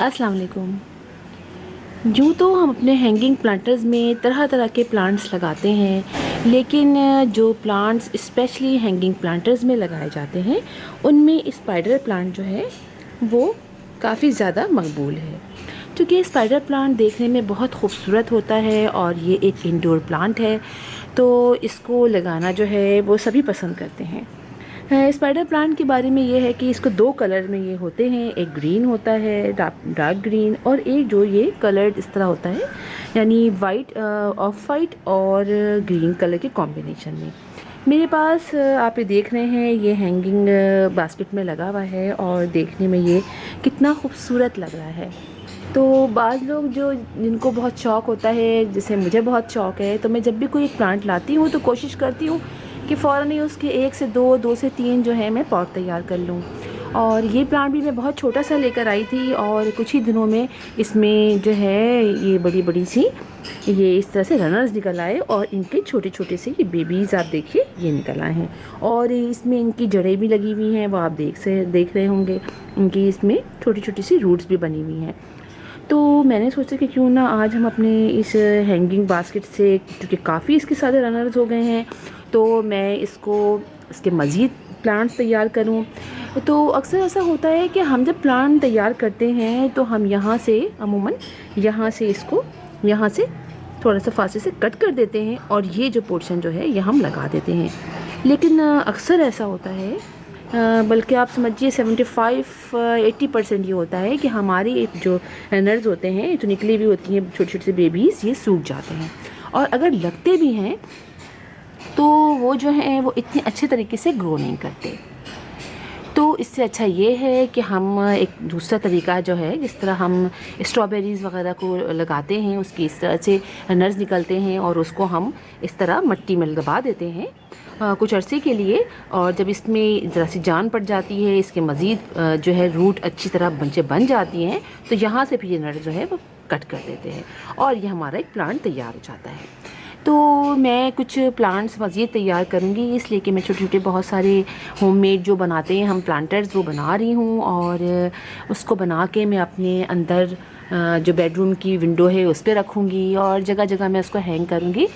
अस्सलाम वालेकुम। यूँ तो हम अपने हैंगिंग प्लांटर्स में तरह तरह के प्लांट्स लगाते हैं, लेकिन जो प्लांट्स स्पेशली हैंगिंग प्लांटर्स में लगाए जाते हैं उनमें स्पाइडर प्लांट जो है वो काफ़ी ज़्यादा मकबूल है, क्योंकि स्पाइडर प्लांट देखने में बहुत खूबसूरत होता है और ये एक इंडोर प्लांट है, तो इसको लगाना जो है वो सभी पसंद करते हैं। स्पाइडर प्लांट के बारे में ये है कि इसको दो कलर में ये होते हैं, एक ग्रीन होता है डार्क ग्रीन, और एक जो ये कलर्ड इस तरह होता है, यानी वाइट ऑफ वाइट और ग्रीन कलर के कॉम्बिनेशन में। मेरे पास आप ये देख रहे हैं ये हैंगिंग बास्केट में लगा हुआ है और देखने में ये कितना खूबसूरत लग रहा है। तो बाज़ लोग जो जिनको बहुत शौक़ होता है, जैसे मुझे बहुत शौक़ है, तो मैं जब भी कोई एक प्लांट लाती हूँ तो कोशिश करती हूँ कि फ़ौरन ही उसके 1 से 2, 2 से 3 जो है मैं पॉट तैयार कर लूँ। और ये प्लांट भी मैं बहुत छोटा सा लेकर आई थी और कुछ ही दिनों में इसमें जो है ये बड़ी बड़ी सी ये इस तरह से रनर्स निकल आए और इनके छोटे छोटे से ये बेबीज़ आप देखिए ये निकल आए हैं, और इसमें इनकी जड़ें भी लगी हुई हैं, वो आप देख रहे होंगे, इनकी इसमें छोटी छोटी सी रूट्स भी बनी हुई हैं। तो मैंने सोचा कि क्यों ना आज हम अपने इस हैंगिंग बास्केट से, क्योंकि काफ़ी इसके सारे रनर्स हो गए हैं, तो मैं इसके मज़ीद प्लांट्स तैयार करूं। तो अक्सर ऐसा होता है कि हम जब प्लांट तैयार करते हैं तो हम यहाँ से अमूमन यहाँ से थोड़ा सा फांसी से कट कर देते हैं और ये जो पोर्शन जो है ये हम लगा देते हैं। लेकिन अक्सर ऐसा होता है, बल्कि आप समझिए 75-80% ये होता है कि हमारी जो रनर्स होते हैं, जो निकली हुई होती हैं छोटे छोटे से बेबीज़, ये सूख जाते हैं, और अगर लगते भी हैं तो वो जो है वो इतने अच्छे तरीके से ग्रो नहीं करते। तो इससे अच्छा ये है कि हम एक दूसरा तरीका जो है, जिस तरह हम स्ट्रॉबेरीज़ वगैरह को लगाते हैं, उसकी इस तरह से नर्स निकलते हैं और उसको हम इस तरह मिट्टी में दबा देते हैं कुछ अरसे के लिए, और जब इसमें ज़रा सी जान पड़ जाती है, इसके मज़ीद जो है रूट अच्छी तरह बन जाती हैं, तो यहाँ से फिर ये नर्स जो है वो कट कर देते हैं और ये हमारा एक प्लांट तैयार हो जाता है। तो मैं कुछ प्लांट्स मज़ीद तैयार करूँगी, इसलिए कि मैं छोटे छोटे बहुत सारे होममेड जो बनाते हैं हम प्लांटर्स वो बना रही हूँ, और उसको बना के मैं अपने अंदर जो बेडरूम की विंडो है उस पर रखूँगी और जगह जगह मैं उसको हैंग करूँगी।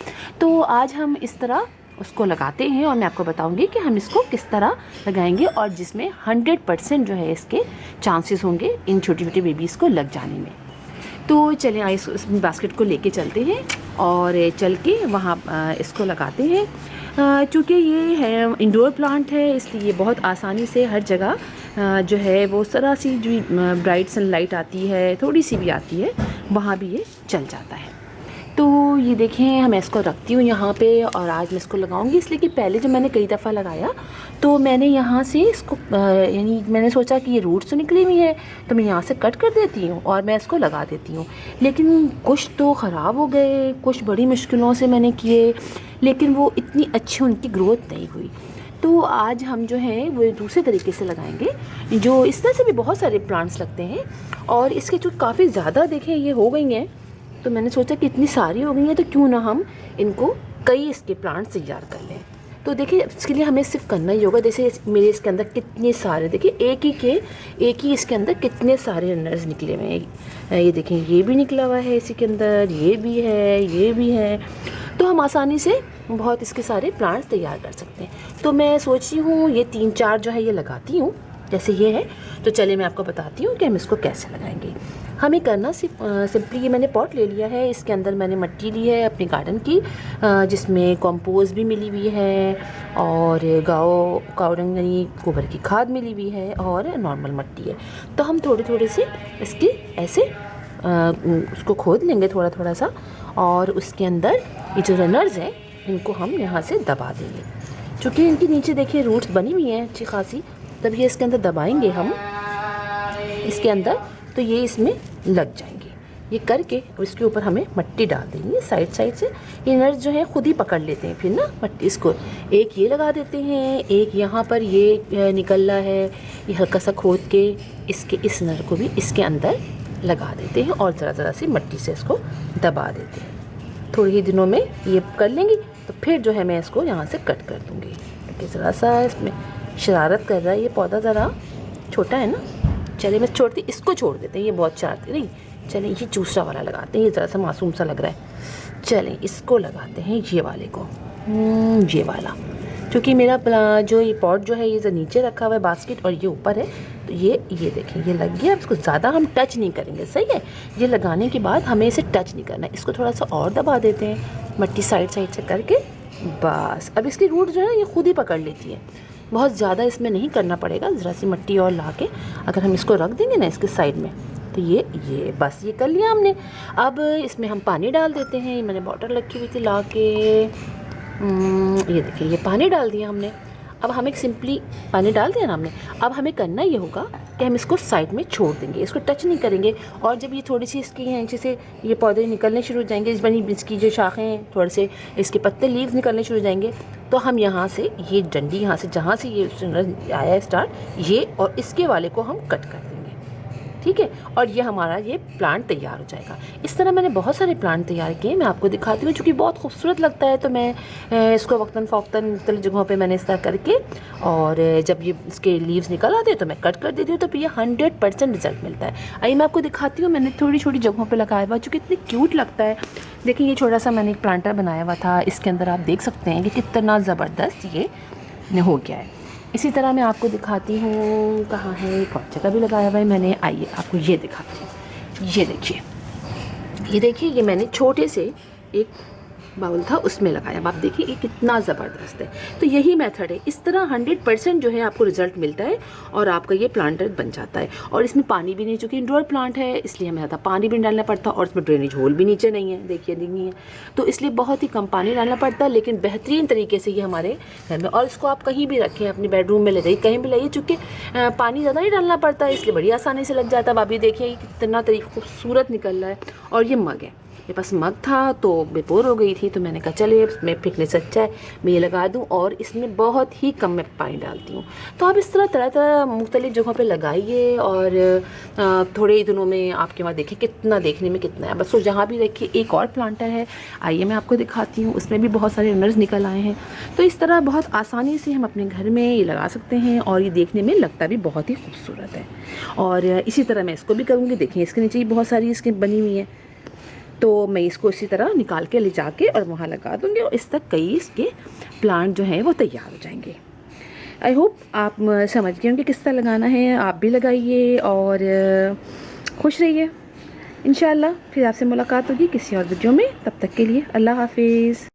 तो आज हम इस तरह उसको लगाते हैं और मैं आपको बताऊँगी कि हम इसको किस तरह लगाएंगे, और जिसमें 100% जो है इसके चांसेस होंगे इन छोटी छोटी बेबीज़ को लग जाने में। तो चलें आइए इस बास्केट को लेके चलते हैं और चल के वहाँ इसको लगाते हैं। चूँकि ये है इंडोर प्लांट है, इसलिए बहुत आसानी से हर जगह जो है वो ज़रा सी जो ब्राइट सनलाइट आती है, थोड़ी सी भी आती है, वहाँ भी ये चल जाता है। तो ये देखें, मैं इसको रखती हूँ यहाँ पे और आज मैं इसको लगाऊंगी, इसलिए कि पहले जब मैंने कई दफ़ा लगाया तो मैंने यहाँ से इसको यानी मैंने सोचा कि ये रूट्स तो निकली हुई है तो मैं यहाँ से कट कर देती हूँ और मैं इसको लगा देती हूँ, लेकिन कुछ तो ख़राब हो गए, कुछ बड़ी मुश्किलों से मैंने किए, लेकिन वो इतनी अच्छी उनकी ग्रोथ नहीं हुई। तो आज हम जो है वो दूसरे तरीके से लगाएंगे, जो इस तरह से भी बहुत सारे प्लांट्स लगते हैं, और इसके जो काफ़ी ज़्यादा देखें ये हो गई हैं, तो मैंने सोचा कि इतनी सारी हो गई हैं तो क्यों ना हम इनको कई इसके प्लांट्स तैयार कर लें। तो देखिए इसके लिए हमें सिर्फ करना ही होगा, जैसे मेरे इसके अंदर कितने सारे, देखिए एक ही इसके अंदर कितने सारे रनर्स निकले हुए हैं। ये देखें, ये भी निकला हुआ है इसी के अंदर, ये भी है, तो हम आसानी से बहुत इसके सारे प्लांट्स तैयार कर सकते हैं। तो मैं सोच रही हूँ ये 3-4 जो है ये लगाती हूँ, जैसे ये है। तो चलिए मैं आपको बताती हूँ कि हम इसको कैसे लगाएंगे। हमें करना सिंपली, ये मैंने पॉट ले लिया है, इसके अंदर मैंने मिट्टी ली है अपने गार्डन की, जिसमें कंपोस्ट भी मिली हुई है और काऊ डंग यानी गोबर की खाद मिली हुई है और नॉर्मल मिट्टी है। तो हम थोड़े थोड़े से इसके ऐसे उसको खोद लेंगे थोड़ा थोड़ा सा, और उसके अंदर ये जो रनर्स हैं इनको हम यहाँ से दबा देंगे। चूँकि इनके नीचे देखिए रूट्स बनी हुई हैं अच्छी खासी, तब ये इसके अंदर दबाएंगे हम इसके अंदर, तो ये इसमें लग जाएंगे। ये करके और इसके ऊपर हमें मिट्टी डाल देंगे साइड से। ये नर्स जो है खुद ही पकड़ लेते हैं फिर ना मिट्टी, इसको एक ये लगा देते हैं, एक यहाँ पर ये निकल रहा है, ये हल्का सा खोद के इसके इस नर को भी इसके अंदर लगा देते हैं और ज़रा सी मिट्टी से इसको दबा देते हैं। थोड़े ही दिनों में ये कर लेंगे तो फिर जो है मैं इसको यहाँ से कट कर दूँगी, क्योंकि ज़रा सा इसमें शरारत कर रहा है ये पौधा, ज़रा छोटा है ना, चले मैं छोड़ती, इसको छोड़ देते हैं, ये बहुत चाहते नहीं। चलें ये दूसरा वाला लगाते हैं, ये ज़रा सा मासूम सा लग रहा है। चलें इसको लगाते हैं, ये वाले को, ये वाला, क्योंकि मेरा जो ये पॉट जो है ये नीचे रखा हुआ है बास्केट और ये ऊपर है, तो ये देखें ये लग गया। अब इसको ज़्यादा हम टच नहीं करेंगे, सही है। ये लगाने के बाद हमें इसे टच नहीं करना, इसको थोड़ा सा और दबा देते हैं मट्टी साइड साइड से करके, बस। अब इसकी रूट जो है ये खुद ही पकड़ लेती है, बहुत ज़्यादा इसमें नहीं करना पड़ेगा। ज़रा सी मट्टी और ला के अगर हम इसको रख देंगे ना इसके साइड में, तो ये बस ये कर लिया हमने। अब इसमें हम पानी डाल देते हैं, मैंने बॉटल रखी हुई थी ला के, ये देखिए ये पानी डाल दिया हमने। अब हमें सिंपली पानी डाल दिया ना हमने, अब हमें करना ये होगा कि हम इसको साइड में छोड़ देंगे, इसको टच नहीं करेंगे। और जब ये थोड़ी सी इसकी नीचे से ये पौधे निकलने शुरू हो जाएंगे, इस बनी इसकी जो शाखें हैं थोड़े से इसके पत्ते लीव्स निकलने शुरू हो जाएंगे, तो हम यहाँ से ये डंडी यहाँ से जहाँ से ये आया है स्टार्ट, ये और इसके वाले को हम कट कर देंगे, ठीक है। और ये हमारा ये प्लांट तैयार हो जाएगा। इस तरह मैंने बहुत सारे प्लांट तैयार किए, मैं आपको दिखाती हूँ, चूँकि बहुत खूबसूरत लगता है तो मैं इसको वक्तन फ़ौक्तन मुख्तलिफ़ जगहों पे मैंने इस तरह करके, और जब ये इसके लीव्स निकल आते हैं तो मैं कट कर देती हूँ, तो फिर ये 100% रिज़ल्ट मिलता है। आइए मैं आपको दिखाती हूँ, मैंने थोड़ी छोटी जगहों पर लगाया हुआ, चूँकि इतनी क्यूट लगता है। देखिए ये छोटा सा मैंने एक प्लांटर बनाया हुआ था, इसके अंदर आप देख सकते हैं कि कितना ज़बरदस्त ये हो गया है। इसी तरह मैं आपको दिखाती हूँ, कहाँ है, एक और जगह भी लगाया हुआ है मैंने। आइए आपको ये दिखाती हूँ, ये देखिए ये मैंने छोटे से एक बाउल था उसमें लगाया। अब आप देखिए ये कितना ज़बरदस्त है। तो यही मेथड है, इस तरह 100% जो है आपको रिज़ल्ट मिलता है और आपका ये प्लांटर बन जाता है। और इसमें पानी भी नहीं, चूँकि इंडोर प्लांट है इसलिए हमें ज़्यादा पानी भी नहीं डालना पड़ता, और इसमें ड्रेनेज होल भी नीचे नहीं है, देखिए नहीं है, तो इसलिए बहुत ही कम पानी डालना पड़ता है, लेकिन बेहतरीन तरीके से ये हमारे घर में। और इसको आप कहीं भी रखें, अपने बेडरूम में ले जाइए, कहीं भी लाइए, चूँकि पानी ज़्यादा नहीं डालना पड़ता है, इसलिए बड़ी आसानी से लग जाता है। अब आप ये देखिए कितना तरीका खूबसूरत निकल रहा है। और ये मग है, मेरे पास मग था तो बेपोर हो गई थी, तो मैंने कहा चले मैं फेंकने से अच्छा है मैं ये लगा दूं, और इसमें बहुत ही कम मैं पानी डालती हूँ। तो आप इस तरह मुख्तलिफ़ जगहों पे लगाइए, और थोड़े ही दिनों में आपके वहाँ देखिए कितना देखने में कितना है। बस तो जहाँ भी देखिए एक और प्लांटर है, आइए मैं आपको दिखाती हूँ, उसमें भी बहुत सारे रनर्स निकल आए हैं। तो इस तरह बहुत आसानी से हम अपने घर में ये लगा सकते हैं, और ये देखने में लगता भी बहुत ही खूबसूरत है। और इसी तरह मैं इसको भी करूँगी, देखिए इसके नीचे भी बहुत सारी इसकी बनी हुई है, तो मैं इसको इसी तरह निकाल के ले जाके और वहाँ लगा दूँगी, और इस तक कई इसके प्लांट जो हैं वो तैयार हो जाएंगे। आई होप आप समझ गए होंगे किस तरह लगाना है, आप भी लगाइए और खुश रहिए। इंशाल्लाह फिर आपसे मुलाकात होगी किसी और वीडियो में, तब तक के लिए अल्लाह हाफिज़।